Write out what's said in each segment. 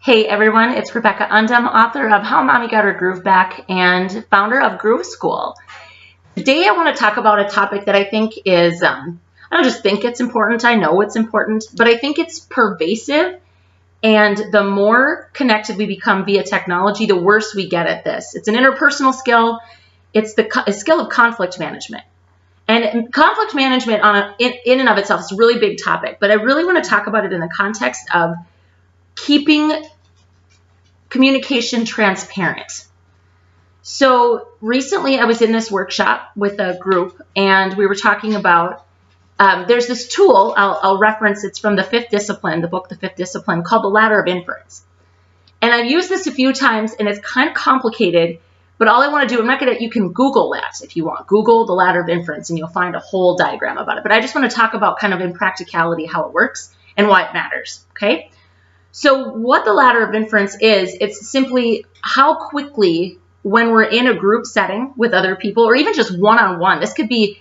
Hey everyone, it's Rebecca Undum, author of How Mommy Got Her Groove Back and founder of Groove School. Today I want to talk about a topic that I think is, I don't just think it's important, I know it's important, but I think it's pervasive, and the more connected we become via technology, the worse we get at this. It's an interpersonal skill. It's a skill of conflict management. And conflict management in and of itself is a really big topic, but I really want to talk about it in the context of keeping communication transparent. So recently I was in this workshop with a group and we were talking about, there's this tool, I'll reference, it's from The Fifth Discipline, the book The Fifth Discipline, called the Ladder of Inference. And I've used this a few times and it's kind of complicated, but all I want to do, you can Google that if you want. Google the Ladder of Inference and you'll find a whole diagram about it. But I just want to talk about kind of in practicality how it works and why it matters, okay? So what the ladder of inference is, it's simply how quickly, when we're in a group setting with other people, or even just one-on-one, this could be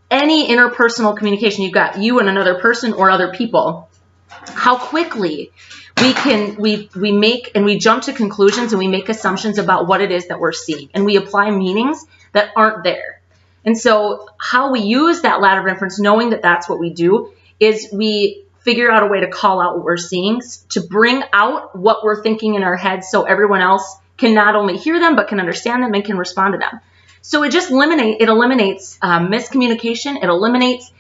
any interpersonal communication, you've got you and another person or other people, how quickly we make and we jump to conclusions and we make assumptions about what it is that we're seeing, and we apply meanings that aren't there. And so how we use that ladder of inference, knowing that that's what we do, is we figure out a way to call out what we're seeing, to bring out what we're thinking in our heads so everyone else can not only hear them, but can understand them and can respond to them. So it just eliminates miscommunication. It eliminates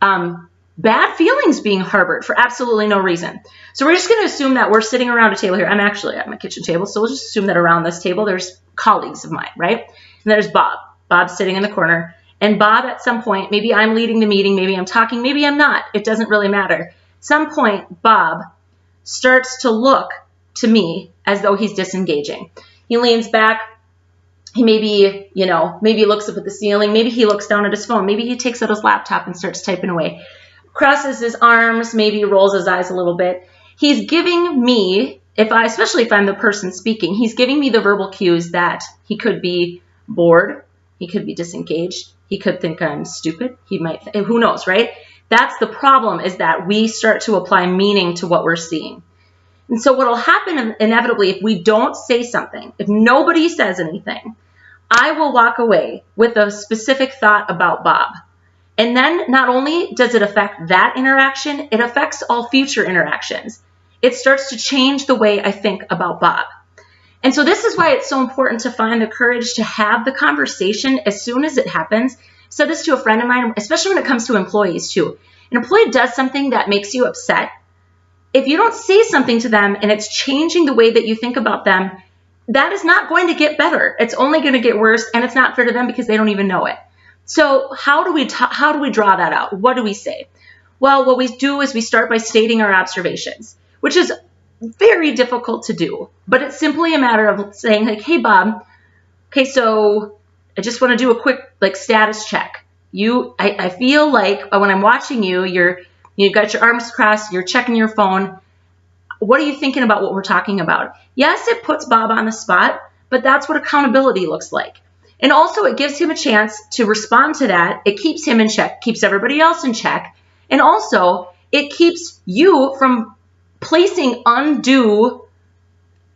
bad feelings being harbored for absolutely no reason. So we're just going to assume that we're sitting around a table here. I'm actually at my kitchen table, so we'll just assume that around this table there's colleagues of mine, right? And there's Bob. Bob's sitting in the corner. And Bob, at some point, maybe I'm leading the meeting, maybe I'm talking, maybe I'm not. It doesn't really matter. Some point, Bob starts to look to me as though he's disengaging. He leans back. He maybe looks up at the ceiling. Maybe he looks down at his phone. Maybe he takes out his laptop and starts typing away. Crosses his arms, maybe rolls his eyes a little bit. He's giving me, especially if I'm the person speaking, he's giving me the verbal cues that he could be bored. He could be disengaged. He could think I'm stupid. He might, who knows, right? That's the problem, is that we start to apply meaning to what we're seeing. And so what will happen inevitably if we don't say something, if nobody says anything, I will walk away with a specific thought about Bob. And then not only does it affect that interaction, it affects all future interactions. It starts to change the way I think about Bob. And so this is why it's so important to find the courage to have the conversation as soon as it happens. I said this to a friend of mine, especially when it comes to employees too. An employee does something that makes you upset. If you don't say something to them and it's changing the way that you think about them, that is not going to get better. It's only going to get worse, and it's not fair to them because they don't even know it. So how do we draw that out? What do we say? Well, what we do is we start by stating our observations, which is very difficult to do, but it's simply a matter of saying, like, hey, Bob, okay, so I just want to do a quick status check. I feel like when I'm watching you, you've got your arms crossed, you're checking your phone. What are you thinking about what we're talking about? Yes, it puts Bob on the spot, but that's what accountability looks like. And also it gives him a chance to respond to that. It keeps him in check, keeps everybody else in check. And also it keeps you from placing undue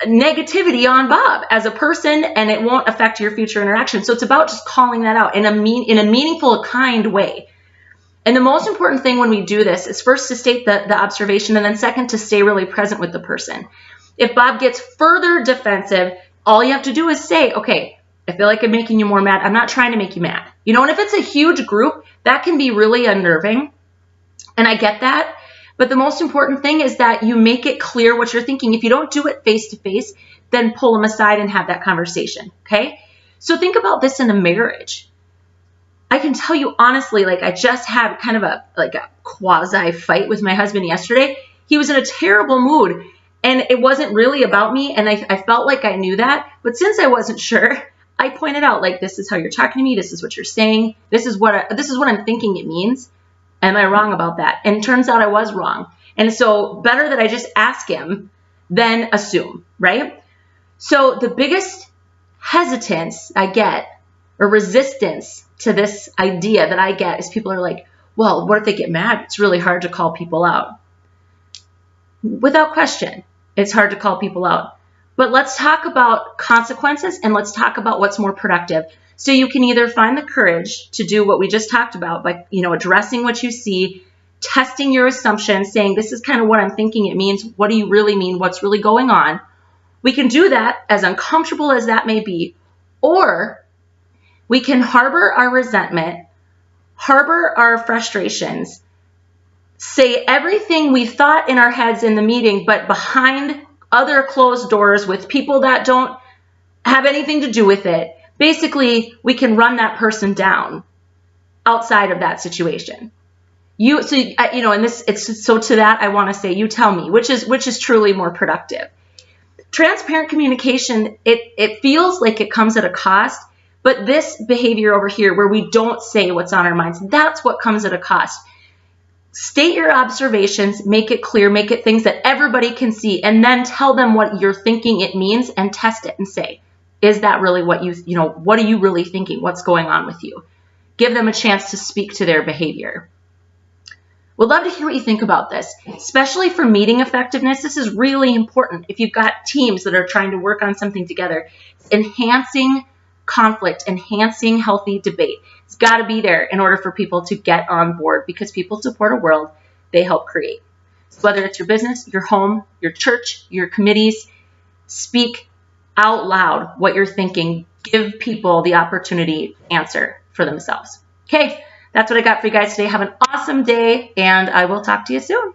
negativity on Bob as a person, and it won't affect your future interaction. So it's about just calling that out in a meaningful, kind way. And the most important thing when we do this is first to state the observation, and then second to stay really present with the person. If Bob gets further defensive, all you have to do is say, okay, I feel like I'm making you more mad. I'm not trying to make you mad. And if it's a huge group, that can be really unnerving. And I get that. But the most important thing is that you make it clear what you're thinking. If you don't do it face to face, then pull them aside and have that conversation, okay? So think about this in a marriage. I can tell you honestly, I just had kind of a quasi fight with my husband yesterday. He was in a terrible mood, and it wasn't really about me, and I felt like I knew that. But since I wasn't sure, I pointed out, this is how you're talking to me. This is what you're saying. This is what I'm thinking it means. Am I wrong about that? And it turns out I was wrong. And so better that I just ask him than assume, right? So the biggest hesitance I get, or resistance to this idea that I get, is people are like, well, what if they get mad? It's really hard to call people out. Without question, It's hard to call people out. But let's talk about consequences, and let's talk about what's more productive. So you can either find the courage to do what we just talked about by, addressing what you see, testing your assumptions, saying this is kind of what I'm thinking it means. What do you really mean? What's really going on? We can do that, as uncomfortable as that may be, or we can harbor our resentment, harbor our frustrations, say everything we thought in our heads in the meeting, but behind other closed doors with people that don't have anything to do with it. Basically, we can run that person down outside of that situation. And to that, I want to say, you tell me, which is truly more productive. Transparent communication, it feels like it comes at a cost, but this behavior over here where we don't say what's on our minds, that's what comes at a cost. State your observations, make it clear, make it things that everybody can see, and then tell them what you're thinking it means and test it and say, is that really what what are you really thinking? What's going on with you? Give them a chance to speak to their behavior. We'd love to hear what you think about this, especially for meeting effectiveness. This is really important. If you've got teams that are trying to work on something together, enhancing conflict, enhancing healthy debate. It's got to be there in order for people to get on board, because people support a world they help create. So whether it's your business, your home, your church, your committees, speak out loud what you're thinking. Give people the opportunity to answer for themselves. Okay, that's what I got for you guys today. Have an awesome day, and I will talk to you soon.